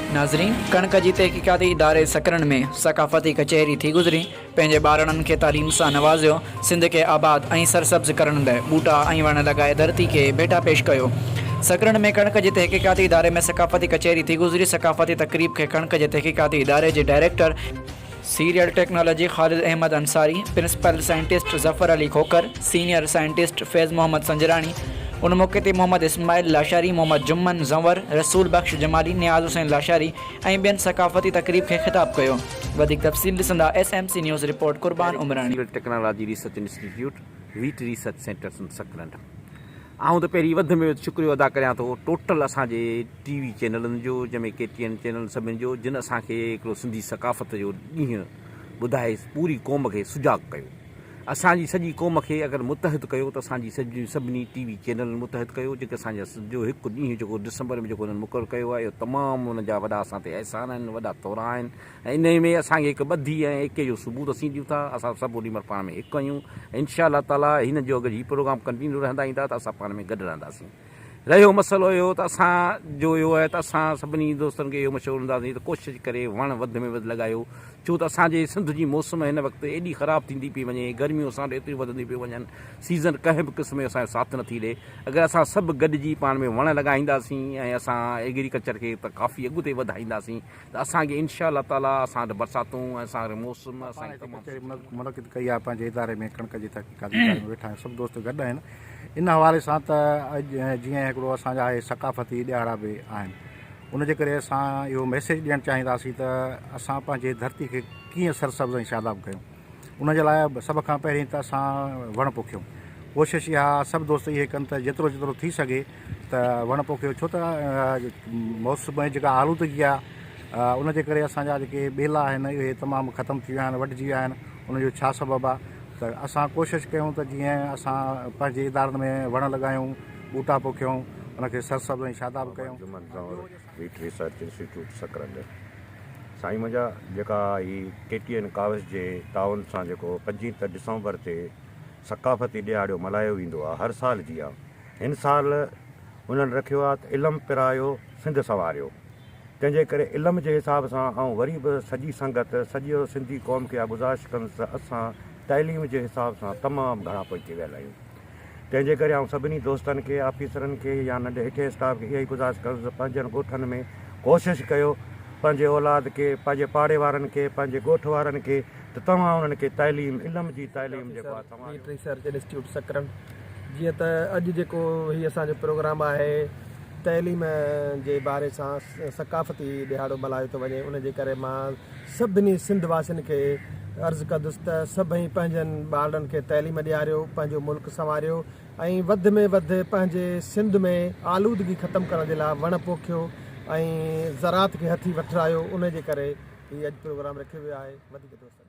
नाज़रीन, कणक जी तहक़ीक़ाती इदारे सकरन में सकाफ़ती कचहरी थी गुज़री। पंहिंजे ॿारनि खे तालीम सां नवाज़ियो। सिंध खे आबाद ऐं सरसब्ज़ करण लाइ ॿूटा ऐं वण लॻाए धरती खे भेटा पेश कयो। सकरन में कणक जे तहक़ीक़ाती इदारे में सकाफ़ती कचहरी थी गुज़री। सकाफ़ती तक़रीब खे कणक जे तहक़ीक़ाती इदारे जे डायरेक्टर सीरियल टेक्नोलॉजी ख़ालिद अहमद अंसारी, प्रिंसिपल साइंटिस्ट ज़फ़र अली खोकर, सीनियर साइंटिस्ट फैज़ मोहम्मद संजरानी, उन मौके ते मोहम्मद इस्माइल लाशारी, मोहम्मद जुम्मन ज़ंवर, रसूल बख्श जमाली, नियाज़ हुसैन लाशारी ऐं ॿियनि सकाफ़ती तक़रीब खे ख़िताब कयो। वधीक तफ़सील ॾिसंदा SMC news report Qurban Umrani. Technology research institute wheat research centre Sakrand. आऊं तो पहिरीं वधि में वधि शुक्रियो अदा करियां थो टोटल असांजे TV चैनलनि जो, जंहिंमें KTN चैनल सभिनि जो, जिन असांखे हिकिड़ो सिंधी सकाफ़त जो ॾींहुं ॿुधाए पूरी क़ौम खे सुजाॻ कयो। असांजी सॼी क़ौम खे अगरि मुतहद कयो त असांजी सभिनी TV चैनल मुतहद कयो, जेके असांजा जो हिकु ॾींहुं जेको दिसंबर में जेको हुननि मुक़ररु कयो आहे, इहो तमामु हुन जा वॾा असां ते अहसान आहिनि, वॾा तौर आहिनि। ऐं इन में असांखे हिकु ॿधी ऐं एके जो सबूत असीं ॾियूं था। असां सभु ओॾी महिल पाण में हिकु आहियूं। इंशा अल्लाह ताला हिन जो अगरि हीउ प्रोग्राम कंटिन्यू रहंदा ईंदा त असां पाण में गॾु रहंदासीं। रहियो मसइलो इहो त असांजो इहो आहे त असां सभिनी दोस्तनि खे इहो मशवरो ॾींदासीं त कोशिशि करे वण वधि में वधि लॻायो। छो त असांजे सिंध जी मौसम हिन वक़्तु एॾी ख़राबु थींदी पई वञे, गर्मियूं असां वटि एतिरियूं वधंदी पियूं वञनि, सीज़न कंहिं बि क़िस्म जो असांजो साथ नथी ॾिए। अगरि असां सभु गॾिजी पाण में वण लॻाईंदासीं ऐं असां एग्रीकल्चर खे त काफ़ी अॻिते वधाईंदासीं त असांखे इंशा अल्लाह ताला असां वटि बरसातूं ऐं असांजो मौसम मुनक़िद कई आहे पंहिंजे इदारे में, कणक जी तहक़ीक़ाती इदारे में वेठा आहियूं, सभु दोस्त गॾु आहिनि। इन हवाले सां त अॼु जीअं हिकिड़ो असांजा आहे सकाफ़ती ॾियारा बि आहिनि, उनजे करे असां इहो मैसेज ॾियणु चाहींदासीं त असां पंहिंजे धरती खे कीअं सरसब्ज़ ऐं शादाब कयूं। उनजे लाइ सभ खां पहिरीं त असां वण पोखियूं। कोशिशि इहा सभु दोस्त इहे कनि त जेतिरो जेतिरो थी सघे त वण पोखियो। छो त मौसम जी जेका आलूदगी आहे उनजे करे असांजा जेके ॿेला आहिनि इहे तमामु ख़तमु थी विया आहिनि, वढिजी विया आहिनि। उनजो छा सबबु आहे त असां कोशिशि कयूं त जीअं असां पंहिंजे इदारनि में वण लॻायूं, ॿूटा पोखियूं, उनखे सरसब्ज़ ऐं शादाब कयूं। वीट रिसर्च इंस्टीट्यूट सकरन साईं मुंहिंजा जेका हीअ KTN कावस जे ताउन सां जेको 25 दिसंबर ते सकाफ़ती ॾियारो मल्हायो वेंदो आहे, हर साल जी आहे। हिन साल उन्हनि रखियो आहे त इल्मु पिरायो सिंध संवारियो। तंहिंजे करे इल्म जे हिसाब सां ऐं वरी बि सॼी संगत सॼो सिंधी क़ौम खे गुज़ारिश कंदुसि त असां तइलीम जे हिसाब सां तमामु घणा पहुची वियल आहियूं। तंहिंजे करे आउं सभिनी दोस्तनि खे, ऑफिसरनि खे या नंढे हेठे स्टाफ खे इहा ई गुज़ारिश कंदुसि पंहिंजनि ॻोठनि में कोशिशि कयो पंहिंजे औलाद खे, पंहिंजे पाड़े वारनि खे, पंहिंजे ॻोठ वारनि खे त तव्हां उन्हनि खे तइलीम, इल्म जी तइलीम जेको आहे तव्हां वीट रिसर्च इंस्टीट्यूट सकरन। जीअं त अॼु जेको हीअ असांजो प्रोग्राम आहे तइलीम जे बारे सां सकाफ़ती ॾियारो मल्हायो थो वञे, उनजे करे मां सभिनी सिंध वासियुनि खे अर्ज़ु कंदुसि त सभई पंहिंजनि ॿारनि खे तइलीम ॾियारियो, पंहिंजो मुल्क संवारियो ऐं वधि में वधि पंहिंजे सिंध में आलूदगी ख़तमु करण जे लाइ वण पोखियो ऐं ज़रात खे हथी वठायो। उनजे करे हीअ अॼु प्रोग्राम रखियो वियो आहे। वधीक दोस्त